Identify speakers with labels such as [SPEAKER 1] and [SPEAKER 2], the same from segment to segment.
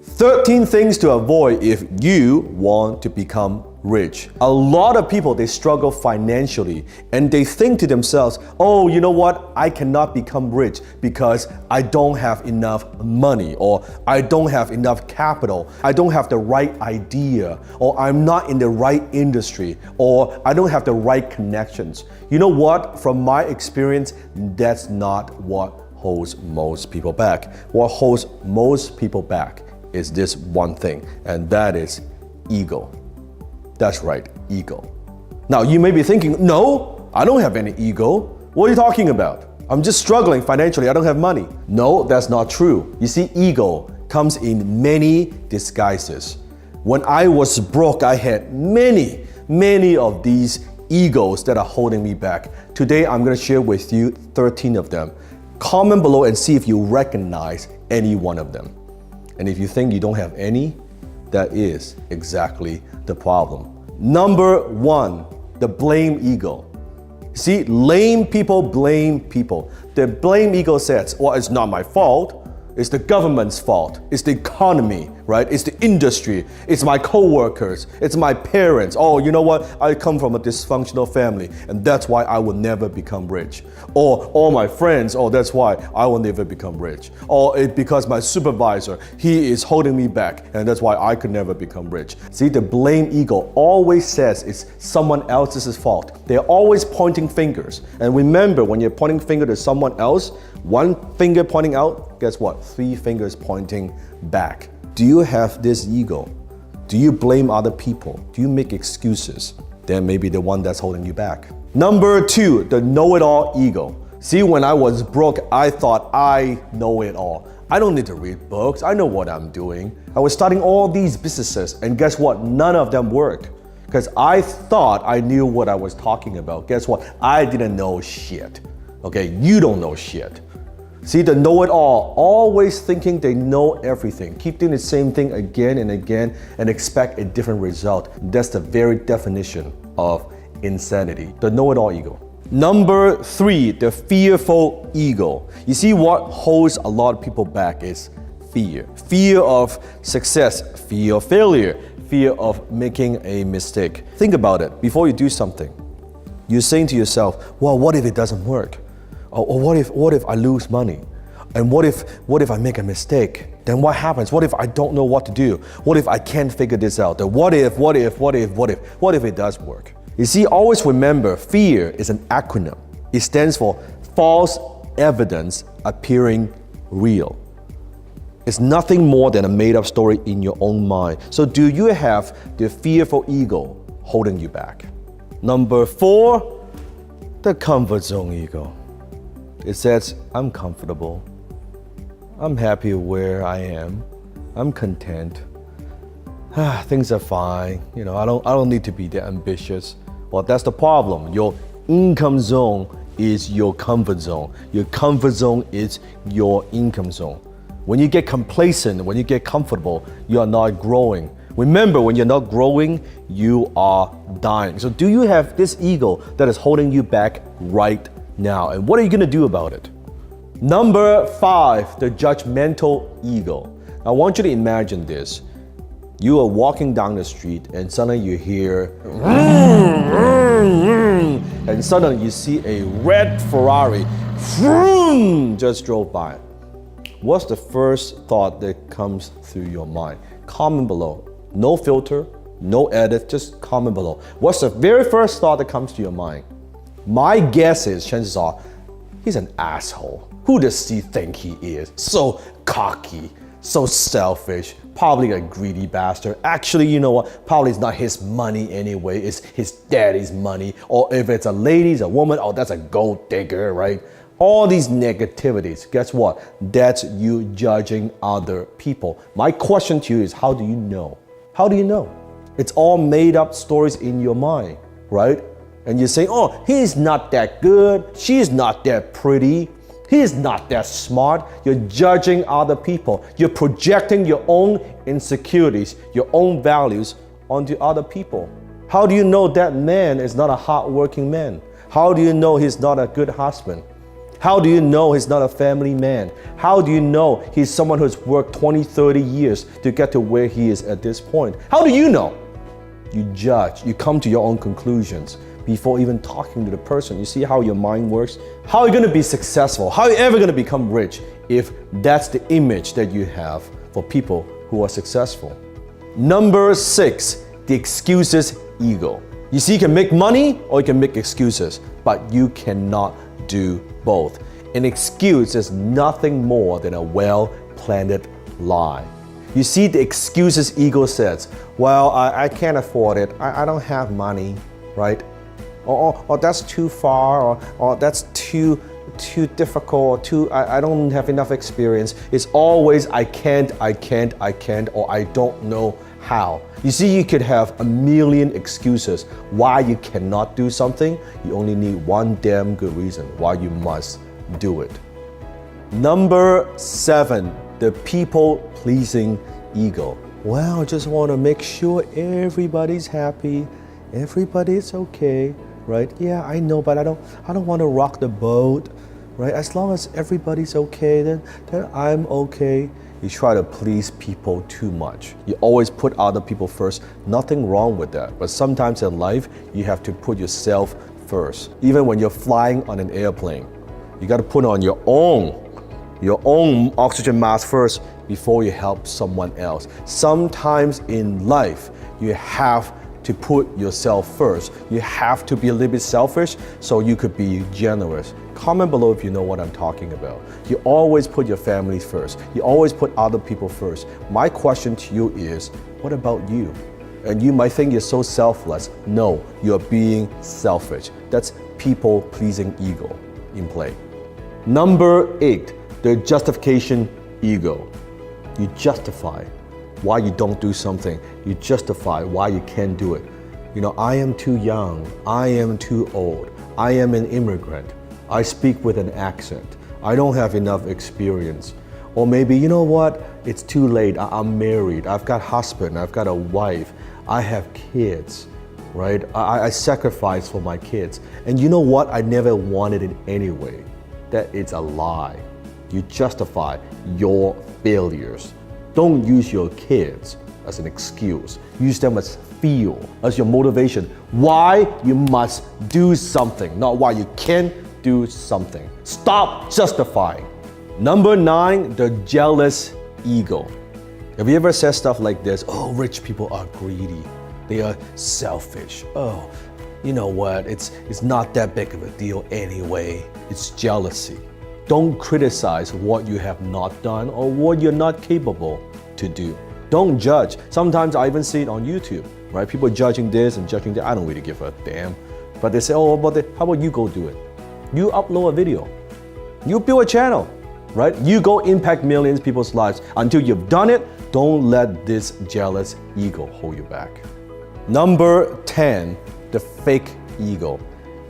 [SPEAKER 1] 13 things to avoid if you want to become rich. A lot of people, they struggle financially and they think to themselves, oh, you know what? I cannot become rich because I don't have enough money, or I don't have enough capital. I don't have the right idea, or I'm not in the right industry, or I don't have the right connections. You know what? From my experience, that's not what holds most people back. What holds most people back is this one thing, and that is ego. That's right, ego. Now you may be thinking, no, I don't have any ego. What are you talking about? I'm just struggling financially, I don't have money. No, that's not true. You see, ego comes in many disguises. When I was broke, I had many of these egos that are holding me back. Today, I'm gonna share with you 13 of them. Comment below and see if you recognize any one of them. And if you think you don't have any, that is exactly the problem. Number 1, the blame ego. See, lame people blame people. The blame ego says, well, it's not my fault. It's the government's fault. It's the economy, right? It's the industry. It's my co-workers. It's my parents. Oh, you know what? I come from a dysfunctional family and that's why I will never become rich. Or all my friends, oh, that's why I will never become rich. Or it's because my supervisor, he is holding me back and that's why I could never become rich. See, the blame ego always says it's someone else's fault. They're always pointing fingers. And remember, when you're pointing finger to someone else, one finger pointing out, guess what? 3 fingers pointing back. Do you have this ego? Do you blame other people? Do you make excuses? Then maybe the one that's holding you back. Number 2, the know-it-all ego. See, when I was broke, I thought I know it all. I don't need to read books. I know what I'm doing. I was starting all these businesses and guess what? None of them worked. Because I thought I knew what I was talking about. Guess what? I didn't know shit. Okay, you don't know shit. See, the know-it-all, always thinking they know everything. Keep doing the same thing again and again and expect a different result. That's the very definition of insanity, the know-it-all ego. Number 3, the fearful ego. You see, what holds a lot of people back is fear. Fear of success, fear of failure, fear of making a mistake. Think about it. Before you do something, you're saying to yourself, well, what if it doesn't work? Or what if I lose money? And what if I make a mistake? Then what happens? What if I don't know what to do? What if I can't figure this out? The what if it does work? You see, always remember, fear is an acronym. It stands for false evidence appearing real. It's nothing more than a made-up story in your own mind. So do you have the fearful ego holding you back? Number 4, the comfort zone ego. It says, I'm comfortable. I'm happy where I am. I'm content. Things are fine. You know, I don't need to be that ambitious. Well, that's the problem. Your income zone is your comfort zone. Your comfort zone is your income zone. When you get complacent, when you get comfortable, you are not growing. Remember, when you're not growing, you are dying. So do you have this ego that is holding you back right now? And what are you going to do about it? Number 5, the judgmental ego. I want you to imagine this. You are walking down the street and suddenly you hear and suddenly you see a red Ferrari just drove by. What's the first thought that comes through your mind? Comment below. No filter, no edit, just comment below. What's the very first thought that comes to your mind? My guess is, chances are, he's an asshole. Who does he think he is? So cocky, so selfish, probably a greedy bastard. Actually, you know what? Probably it's not his money anyway, it's his daddy's money. Or if it's a lady, it's a woman, oh, that's a gold digger, right? All these negativities, guess what? That's you judging other people. My question to you is, how do you know? How do you know? It's all made up stories in your mind, right? And you say, oh, he's not that good, she's not that pretty, he's not that smart. You're judging other people. You're projecting your own insecurities, your own values onto other people. How do you know that man is not a hardworking man? How do you know he's not a good husband? How do you know he's not a family man? How do you know he's someone who's worked 20, 30 years to get to where he is at this point? How do you know? You judge, you come to your own conclusions before even talking to the person. You see how your mind works? How are you going to be successful? How are you ever going to become rich if that's the image that you have for people who are successful? Number 6, the excuses ego. You see, you can make money or you can make excuses, but you cannot do both. An excuse is nothing more than a well-planted lie. You see, the excuses ego says, well, I can't afford it, I don't have money, right? Or that's too far, or that's too difficult, I don't have enough experience. It's always I can't, or I don't know how. You see, you could have a million excuses why you cannot do something. You only need one damn good reason why you must do it. Number 7, the people-pleasing ego. Well, I just want to make sure everybody's happy, everybody's okay, right? Yeah, I know, but I don't want to rock the boat, right? As long as everybody's okay, then I'm okay. You try to please people too much. You always put other people first. Nothing wrong with that. But sometimes in life, you have to put yourself first. Even when you're flying on an airplane, you got to put on your own oxygen mask first before you help someone else. Sometimes in life, you have to put yourself first. You have to be a little bit selfish so you could be generous. Comment below if you know what I'm talking about. You always put your family first. You always put other people first. My question to you is, what about you? And you might think you're so selfless. No, you're being selfish. That's people-pleasing ego in play. Number 8, the justification ego. You justify why you don't do something. You justify why you can't do it. You know, I am too young. I am too old. I am an immigrant. I speak with an accent. I don't have enough experience. Or maybe, you know what? It's too late. I'm married. I've got a husband. I've got a wife. I have kids, right? I sacrifice for my kids. And you know what? I never wanted it anyway. That it's a lie. You justify your failures. Don't use your kids as an excuse. Use them as fuel, as your motivation. Why you must do something, not why you can't do something. Stop justifying. Number 9, the jealous ego. Have you ever said stuff like this? Oh, rich people are greedy. They are selfish. Oh, you know what? It's not that big of a deal anyway. It's jealousy. Don't criticize what you have not done or what you're not capable to do. Don't judge. Sometimes I even see it on YouTube, right? People judging this and judging that. I don't really give a damn. But they say, oh, how about you go do it? You upload a video. You build a channel, right? You go impact millions of people's lives. Until you've done it, don't let this jealous ego hold you back. Number 10, the fake ego.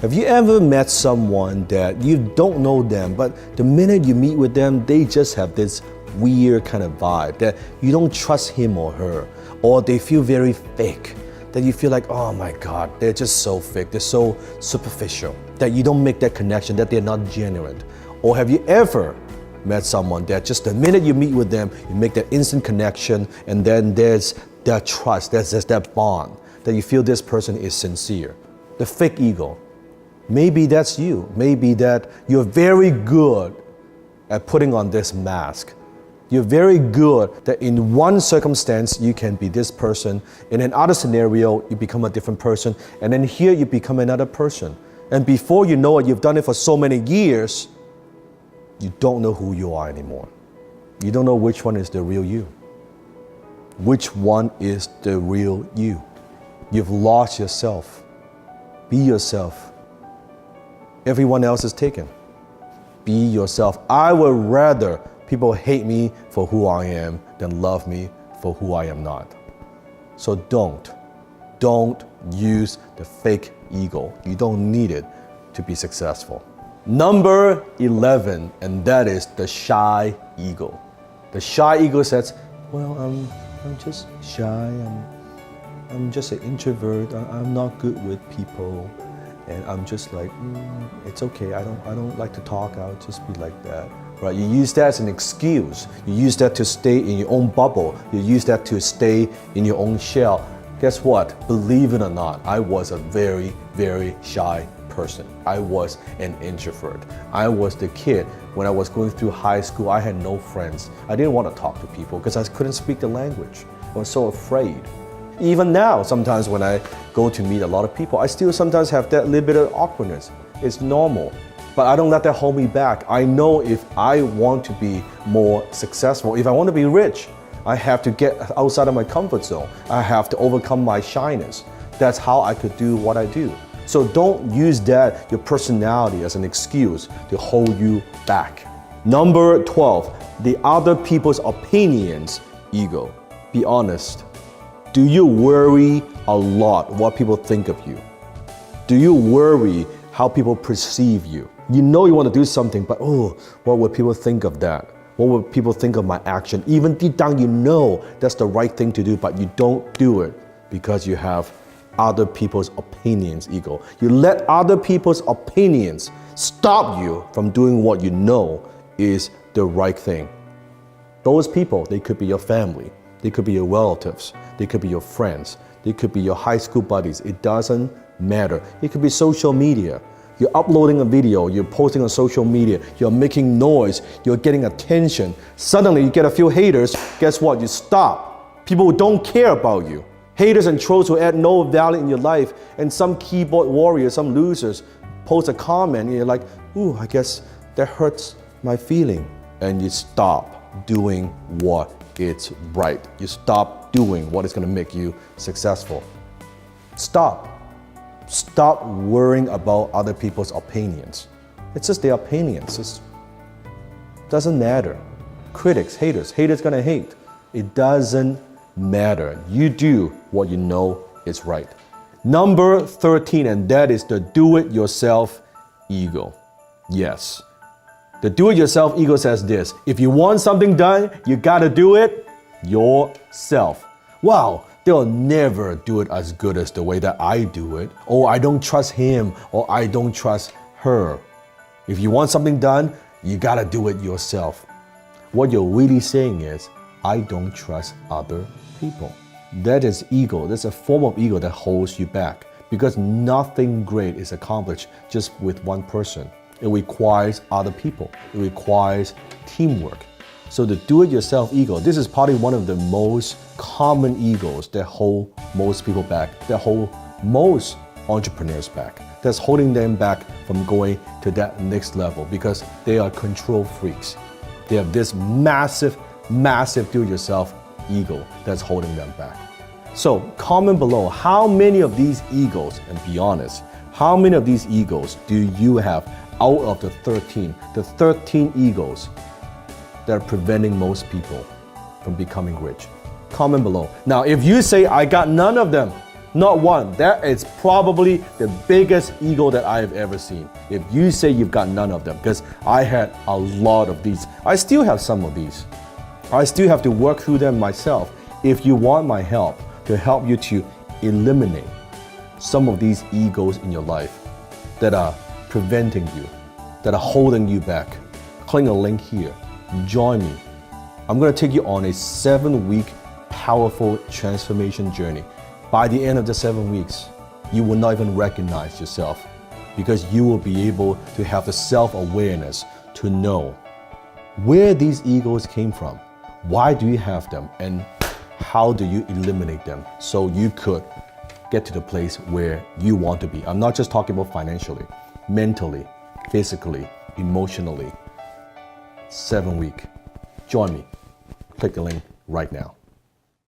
[SPEAKER 1] Have you ever met someone that you don't know them, but the minute you meet with them, they just have this weird kind of vibe that you don't trust him or her, or they feel very fake, that you feel like, oh my God, they're just so fake, they're so superficial, that you don't make that connection, that they're not genuine? Or have you ever met someone that just the minute you meet with them, you make that instant connection, and then there's that trust, there's that bond, that you feel this person is sincere? The fake ego. Maybe that's you. Maybe that you're very good at putting on this mask. You're very good that in one circumstance you can be this person, in another scenario you become a different person, and then here you become another person. And before you know it, you've done it for so many years, you don't know who you are anymore. You don't know which one is the real you. Which one is the real you? You've lost yourself. Be yourself. Everyone else is taken. Be yourself. I would rather people hate me for who I am than love me for who I am not. So don't use the fake ego. You don't need it to be successful. Number 11, and that is the shy ego. The shy ego says, well, I'm just shy. I'm just an introvert. I'm not good with people. And I'm just like, it's okay. I don't like to talk. I'll just be like that. Right? You use that as an excuse. You use that to stay in your own bubble. You use that to stay in your own shell. Guess what? Believe it or not, I was a very, very shy person. I was an introvert. I was the kid when I was going through high school. I had no friends. I didn't want to talk to people because I couldn't speak the language. I was so afraid. Even now, sometimes when I go to meet a lot of people, I still sometimes have that little bit of awkwardness. It's normal, but I don't let that hold me back. I know if I want to be more successful, if I want to be rich, I have to get outside of my comfort zone. I have to overcome my shyness. That's how I could do what I do. So don't use that, your personality, as an excuse to hold you back. Number 12, the other people's opinions ego. Be honest. Do you worry a lot what people think of you? Do you worry how people perceive you? You know you want to do something, but what would people think of that? What would people think of my action? Even deep down you know that's the right thing to do, but you don't do it because you have other people's opinions ego. You let other people's opinions stop you from doing what you know is the right thing. Those people, they could be your family. They could be your relatives. They could be your friends. They could be your high school buddies. It doesn't matter. It could be social media. You're uploading a video, you're posting on social media, you're making noise, you're getting attention. Suddenly you get a few haters. Guess what? You stop. People don't care about you. Haters and trolls will add no value in your life. And some keyboard warriors, some losers, post a comment and you're like, I guess that hurts my feeling. And you stop doing what it's right. You stop doing what is going to make you successful. Stop. Stop worrying about other people's opinions. It's just their opinions. It doesn't matter. Critics, haters gonna hate. It doesn't matter. You do what you know is right. Number 13, and that is the do-it-yourself ego. Yes. The do-it-yourself ego says this: if you want something done, you gotta do it yourself. Wow, they'll never do it as good as the way that I do it. Oh, I don't trust him, or I don't trust her. If you want something done, you gotta do it yourself. What you're really saying is, I don't trust other people. That is ego. That's a form of ego that holds you back, because nothing great is accomplished just with one person. It requires other people. It requires teamwork. So the do-it-yourself ego, this is probably one of the most common egos that hold most people back, that hold most entrepreneurs back, that's holding them back from going to that next level, because they are control freaks. They have this massive do-it-yourself ego that's holding them back. So comment below, how many of these egos, and be honest, how many of these egos do you have out of the 13 egos that are preventing most people from becoming rich? Comment below. Now, if you say, I got none of them, not one, that is probably the biggest ego that I have ever seen. If you say you've got none of them, because I had a lot of these. I still have some of these. I still have to work through them myself. If you want my help to help you to eliminate some of these egos in your life that are preventing you, that are holding you back, click a link here. Join me. I'm going to take you on a 7-week powerful transformation journey. By the end of the 7 weeks, you will not even recognize yourself, because you will be able to have the self-awareness to know where these egos came from, why do you have them, and how do you eliminate them so you could get to the place where you want to be. I'm not just talking about financially, mentally, physically, emotionally. 7 week. Join me. Click the link right now.